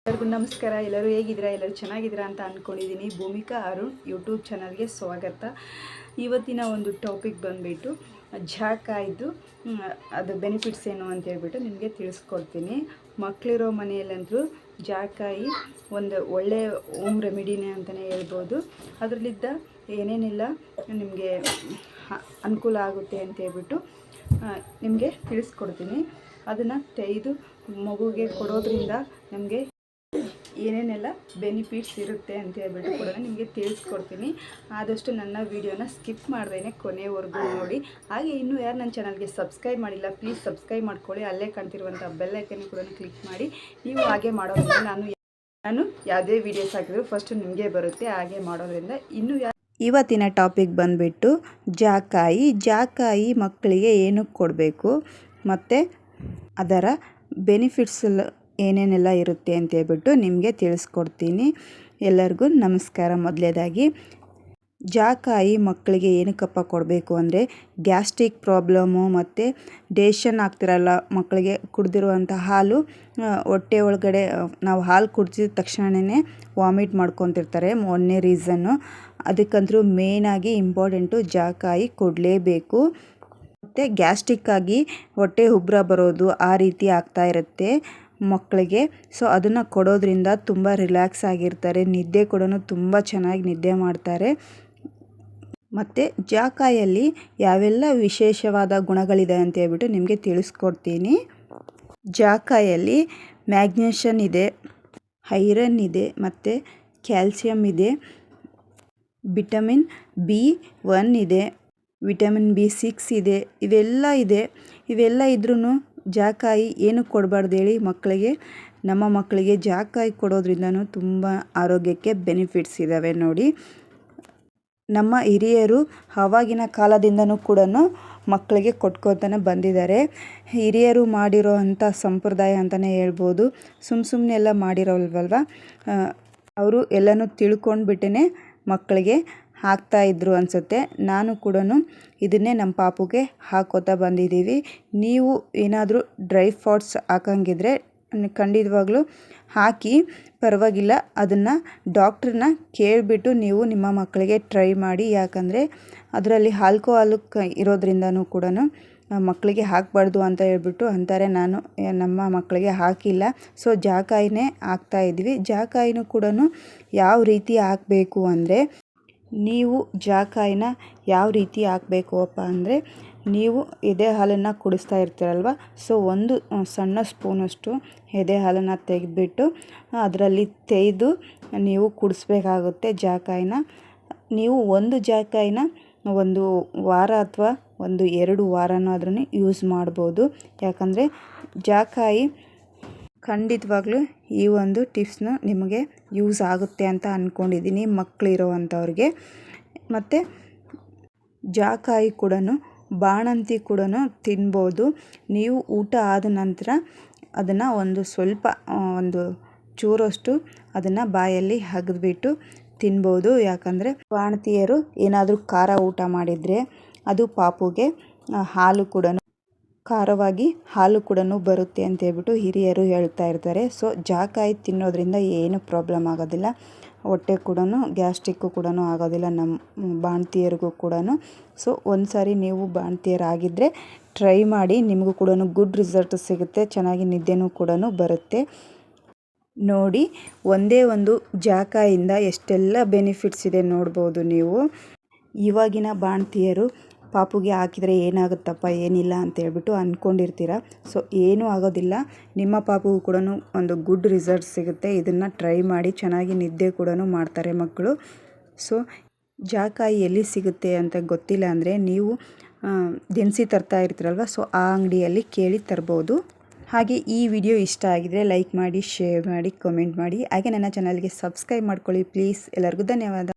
ಎಲ್ಲರಿಗೂ ನಮಸ್ಕಾರ. ಎಲ್ಲರೂ ಹೇಗಿದ್ದೀರಾ? ಎಲ್ಲರೂ ಚೆನ್ನಾಗಿದ್ದೀರಾ ಅಂತ ಅಂದ್ಕೊಂಡಿದ್ದೀನಿ. ಭೂಮಿಕಾ ಅರುಣ್ ಯೂಟ್ಯೂಬ್ ಚಾನಲ್ಗೆ ಸ್ವಾಗತ. ಇವತ್ತಿನ ಒಂದು ಟಾಪಿಕ್ ಬಂದುಬಿಟ್ಟು ಜಾಕಾಯ್ದು ಅದು ಬೆನಿಫಿಟ್ಸ್ ಏನು ಅಂತ ಹೇಳ್ಬಿಟ್ಟು ನಿಮಗೆ ತಿಳಿಸ್ಕೊಡ್ತೀನಿ. ಮಕ್ಕಳಿರೋ ಮನೆಯಲ್ಲಂತೂ ಜಾಕಾಯಿ ಒಂದು ಒಳ್ಳೆಯ ಹೋಮ್ ರೆಮಿಡಿನೇ ಅಂತಲೇ ಹೇಳ್ಬೋದು. ಅದರಲ್ಲಿದ್ದ ಏನೇನೆಲ್ಲ ನಿಮಗೆ ಅನುಕೂಲ ಆಗುತ್ತೆ ಅಂತ ಹೇಳ್ಬಿಟ್ಟು ನಿಮಗೆ ತಿಳಿಸ್ಕೊಡ್ತೀನಿ. ಅದನ್ನು ತೆಗೆದು ಮಗುಗೆ ಕೊಡೋದ್ರಿಂದ ನಮಗೆ ಏನೇನೆಲ್ಲ ಬೆನಿಫಿಟ್ಸ್ ಇರುತ್ತೆ ಅಂತ ಹೇಳ್ಬಿಟ್ಟು ಕೂಡ ನಿಮಗೆ ತಿಳಿಸ್ಕೊಡ್ತೀನಿ. ಆದಷ್ಟು ನನ್ನ ವೀಡಿಯೋನ ಸ್ಕಿಪ್ ಮಾಡ್ದೇ ಕೊನೆವರೆಗೂ ನೋಡಿ. ಹಾಗೆ ಇನ್ನೂ ಯಾರು ನನ್ನ ಚಾನಲ್ಗೆ ಸಬ್ಸ್ಕ್ರೈಬ್ ಮಾಡಿಲ್ಲ, ಪ್ಲೀಸ್ ಸಬ್ಸ್ಕ್ರೈಬ್ ಮಾಡ್ಕೊಳ್ಳಿ. ಅಲ್ಲೇ ಕಾಣ್ತಿರುವಂಥ ಬೆಲ್ ಐಕನ್ ಕೂಡ ಕ್ಲಿಕ್ ಮಾಡಿ. ನೀವು ಹಾಗೆ ಮಾಡೋದ್ರಿಂದ ನಾನು ಯಾವುದೇ ವೀಡಿಯೋಸ್ ಹಾಕಿದ್ರು ಫಸ್ಟು ನಿಮಗೆ ಬರುತ್ತೆ. ಹಾಗೆ ಮಾಡೋದ್ರಿಂದ ಇವತ್ತಿನ ಟಾಪಿಕ್ ಬಂದುಬಿಟ್ಟು ಜಾಕಾಯಿ ಮಕ್ಕಳಿಗೆ ಏನಕ್ಕೆ ಕೊಡಬೇಕು ಮತ್ತು ಅದರ ಬೆನಿಫಿಟ್ಸ್ ಏನೇನೆಲ್ಲ ಇರುತ್ತೆ ಅಂತ ಹೇಳ್ಬಿಟ್ಟು ನಿಮಗೆ ತಿಳಿಸ್ಕೊಡ್ತೀನಿ. ಎಲ್ಲರಿಗೂ ನಮಸ್ಕಾರ. ಮೊದಲೇದಾಗಿ ಜಾಕಾಯಿ ಮಕ್ಕಳಿಗೆ ಏನಕ್ಕಪ್ಪ ಕೊಡಬೇಕು ಅಂದರೆ ಗ್ಯಾಸ್ಟ್ರಿಕ್ ಪ್ರಾಬ್ಲಮ್ಮು ಮತ್ತು ಡೈಜೆಷನ್ ಆಗ್ತಿರಲ್ಲ ಮಕ್ಕಳಿಗೆ. ಕುಡಿದಿರುವಂಥ ಹಾಲು ಹೊಟ್ಟೆ ಒಳಗಡೆ ನಾವು ಹಾಲು ಕುಡಿಸಿದ ತಕ್ಷಣವೇ ವಾಮಿಟ್ ಮಾಡ್ಕೊತಿರ್ತಾರೆ. ಒಂದನೇ ರೀಸನ್ನು. ಅದಕ್ಕಂತೂ ಮೇಯ್ನಾಗಿ ಇಂಪಾರ್ಟೆಂಟು ಜಾಕಾಯಿ ಕೊಡಲೇಬೇಕು. ಮತ್ತು ಗ್ಯಾಸ್ಟ್ರಿಕ್ಕಾಗಿ ಹೊಟ್ಟೆ ಉಬ್ಬರ ಬರೋದು ಆ ರೀತಿ ಆಗ್ತಾ ಇರುತ್ತೆ ಮಕ್ಕಳಿಗೆ. ಸೊ ಅದನ್ನು ಕೊಡೋದ್ರಿಂದ ತುಂಬ ರಿಲ್ಯಾಕ್ಸ್ ಆಗಿರ್ತಾರೆ. ನಿದ್ದೆ ಕೂಡ ತುಂಬ ಚೆನ್ನಾಗಿ ನಿದ್ದೆ ಮಾಡ್ತಾರೆ. ಮತ್ತು ಜಾಕಾಯಲ್ಲಿ ಯಾವೆಲ್ಲ ವಿಶೇಷವಾದ ಗುಣಗಳಿದೆ ಅಂತ ಹೇಳ್ಬಿಟ್ಟು ನಿಮಗೆ ತಿಳಿಸ್ಕೊಡ್ತೀನಿ. ಜಾಕಾಯಲ್ಲಿ ಮ್ಯಾಗ್ನೇಷನ್ ಇದೆ, ಐರನ್ ಇದೆ, ಮತ್ತು ಕ್ಯಾಲ್ಸಿಯಂ ಇದೆ, ವಿಟಮಿನ್ B1 ಇದೆ, ವಿಟಮಿನ್ B6 ಇದೆ. ಇವೆಲ್ಲ ಇದ್ರೂ ಜಾಕಾಯಿ ಏನಕ್ಕೆ ಕೊಡಬಾರ್ದು ಹೇಳಿ ಮಕ್ಕಳಿಗೆ? ನಮ್ಮ ಮಕ್ಕಳಿಗೆ ಜಾಕಾಯಿ ಕೊಡೋದ್ರಿಂದನೂ ತುಂಬ ಆರೋಗ್ಯಕ್ಕೆ ಬೆನಿಫಿಟ್ಸ್ ಇದ್ದಾವೆ ನೋಡಿ. ನಮ್ಮ ಹಿರಿಯರು ಆವಾಗಿನ ಕಾಲದಿಂದನೂ ಕೂಡ ಮಕ್ಕಳಿಗೆ ಕೊಟ್ಕೋತಾನೆ ಬಂದಿದ್ದಾರೆ. ಹಿರಿಯರು ಮಾಡಿರೋ ಅಂಥ ಸಂಪ್ರದಾಯ ಅಂತಲೇ ಹೇಳ್ಬೋದು. ಸುಮ್ಮನೆ ಎಲ್ಲ ಮಾಡಿರೋಲ್ವಲ್ವ, ಅವರು ಎಲ್ಲನೂ ತಿಳ್ಕೊಂಡ್ಬಿಟ್ಟೇ ಮಕ್ಕಳಿಗೆ ಹಾಕ್ತಾಯಿದ್ರು ಅನಿಸುತ್ತೆ. ನಾನು ಕೂಡ ಇದನ್ನೇ ನಮ್ಮ ಪಾಪುಗೆ ಹಾಕೋತಾ ಬಂದಿದ್ದೀವಿ. ನೀವು ಏನಾದರೂ ಡ್ರೈ ಫ್ರೂಟ್ಸ್ ಹಾಕಂಗಿದ್ರೆ ಖಂಡಿತವಾಗ್ಲೂ ಹಾಕಿ, ಪರವಾಗಿಲ್ಲ. ಅದನ್ನು ಡಾಕ್ಟ್ರನ್ನ ಕೇಳಿಬಿಟ್ಟು ನೀವು ನಿಮ್ಮ ಮಕ್ಕಳಿಗೆ ಟ್ರೈ ಮಾಡಿ. ಯಾಕಂದರೆ ಅದರಲ್ಲಿ ಆಲ್ಕೋಹಾಲ್ ಇರೋದ್ರಿಂದನೂ ಕೂಡ ಮಕ್ಕಳಿಗೆ ಹಾಕಬಾರ್ದು ಅಂತ ಹೇಳ್ಬಿಟ್ಟು ಅಂತಾರೆ. ನಾನು ನಮ್ಮ ಮಕ್ಕಳಿಗೆ ಹಾಕಿಲ್ಲ. ಸೊ ಜಾಕಾಯಿನೇ ಹಾಕ್ತಾಯಿದ್ವಿ. ಜಾಕಾಯಿನೂ ಕೂಡ ಯಾವ ರೀತಿ ಹಾಕಬೇಕು ಅಂದರೆ, ನೀವು ಜಾಕಾಯಿನ ಯಾವ ರೀತಿ ಹಾಕಬೇಕು ಅಪ್ಪ ಅಂದರೆ, ನೀವು ಎದೆ ಹಾಲನ್ನು ಕುಡಿಸ್ತಾ ಇರ್ತೀರಲ್ವ, ಸೊ ಒಂದು ಸಣ್ಣ ಸ್ಪೂನಷ್ಟು ಎದೆ ಹಾಲನ್ನು ತೆಗೆದುಬಿಟ್ಟು ಅದರಲ್ಲಿ ತೆಗೆದು ನೀವು ಕುಡಿಸ್ಬೇಕಾಗುತ್ತೆ ಜಾಕಾಯಿನ. ನೀವು ಒಂದು ಜಾಕಾಯಿನ ಒಂದು ವಾರ ಅಥವಾ 1-2 ವಾರನಾದ್ರೂ ಯೂಸ್ ಮಾಡ್ಬೋದು. ಯಾಕಂದರೆ ಜಾಕಾಯಿ ಖಂಡಿತವಾಗ್ಲೂ ಈ ಒಂದು ಟಿಪ್ಸ್ನ ನಿಮಗೆ ಯೂಸ್ ಆಗುತ್ತೆ ಅಂತ ಅಂದ್ಕೊಂಡಿದ್ದೀನಿ ಮಕ್ಕಳಿರೋ ಅಂಥವ್ರಿಗೆ. ಮತ್ತು ಜಾಕಾಯಿ ಕೂಡ ಬಾಣಂತಿ ಕೂಡ ತಿನ್ಬೋದು. ನೀವು ಊಟ ಆದ ನಂತರ ಅದನ್ನು ಒಂದು ಚೂರಷ್ಟು ಅದನ್ನು ಬಾಯಲ್ಲಿ ಅಗೆದ್ಬಿಟ್ಟು ತಿನ್ಬೋದು. ಯಾಕಂದರೆ ಬಾಣಂತಿಯರು ಏನಾದರೂ ಖಾರ ಊಟ ಮಾಡಿದರೆ ಅದು ಪಾಪುಗೆ ಖಾರವಾಗಿ ಹಾಲು ಕೂಡ ಬರುತ್ತೆ ಅಂತ ಹೇಳ್ಬಿಟ್ಟು ಹಿರಿಯರು ಹೇಳ್ತಾ ಇರ್ತಾರೆ. ಸೊ ಜಾಕಾಯಿ ತಿನ್ನೋದ್ರಿಂದ ಏನು ಪ್ರಾಬ್ಲಮ್ ಆಗೋದಿಲ್ಲ. ಹೊಟ್ಟೆ ಕೂಡ ಗ್ಯಾಸ್ಟ್ರಿಕ್ಕು ಕೂಡ ಆಗೋದಿಲ್ಲ ನಮ್ಮ ಬಾಣಂತಿಯರಿಗೂ ಕೂಡ. ಸೊ ಒಂದು ಸಾರಿ ನೀವು ಬಾಣಂತಿಯರಾಗಿದ್ದರೆ ಟ್ರೈ ಮಾಡಿ. ನಿಮಗೂ ಕೂಡ ಗುಡ್ ರಿಸಲ್ಟ್ ಸಿಗುತ್ತೆ. ಚೆನ್ನಾಗಿ ನಿದ್ದೆನೂ ಕೂಡ ಬರುತ್ತೆ ನೋಡಿ. ಒಂದೇ ಒಂದು ಜಾಕಾಯಿಂದ ಎಷ್ಟೆಲ್ಲ ಬೆನಿಫಿಟ್ಸ್ ಇದೆ ನೋಡ್ಬೋದು ನೀವು. ಇವಾಗಿನ ಬಾಣಂತಿಯರು ಪಾಪುಗೆ ಹಾಕಿದರೆ ಏನಾಗುತ್ತಪ್ಪ ಏನಿಲ್ಲ ಅಂತ ಹೇಳ್ಬಿಟ್ಟು ಅಂದ್ಕೊಂಡಿರ್ತೀರ. ಸೊ ಏನೂ ಆಗೋದಿಲ್ಲ. ನಿಮ್ಮ ಪಾಪುಗೂ ಕೂಡ ಒಂದು ಗುಡ್ ರಿಸಲ್ಟ್ ಸಿಗುತ್ತೆ. ಇದನ್ನು ಟ್ರೈ ಮಾಡಿ. ಚೆನ್ನಾಗಿ ನಿದ್ದೆ ಕೂಡ ಮಾಡ್ತಾರೆ ಮಕ್ಕಳು. ಸೊ ಜಾಕಾಯಿ ಎಲ್ಲಿ ಸಿಗುತ್ತೆ ಅಂತ ಗೊತ್ತಿಲ್ಲ ಅಂದರೆ ನೀವು ದಿನಸಿ ತರ್ತಾ ಇರ್ತೀರಲ್ವ, ಸೊ ಆ ಅಂಗಡಿಯಲ್ಲಿ ಕೇಳಿ ತರ್ಬೋದು. ಹಾಗೆ ಈ ವಿಡಿಯೋ ಇಷ್ಟ ಆಗಿದರೆ ಲೈಕ್ ಮಾಡಿ, ಶೇರ್ ಮಾಡಿ, ಕಮೆಂಟ್ ಮಾಡಿ. ಹಾಗೆ ನನ್ನ ಚಾನಲ್ಗೆ ಸಬ್ಸ್ಕ್ರೈಬ್ ಮಾಡ್ಕೊಳ್ಳಿ ಪ್ಲೀಸ್. ಎಲ್ಲರಿಗೂ ಧನ್ಯವಾದ.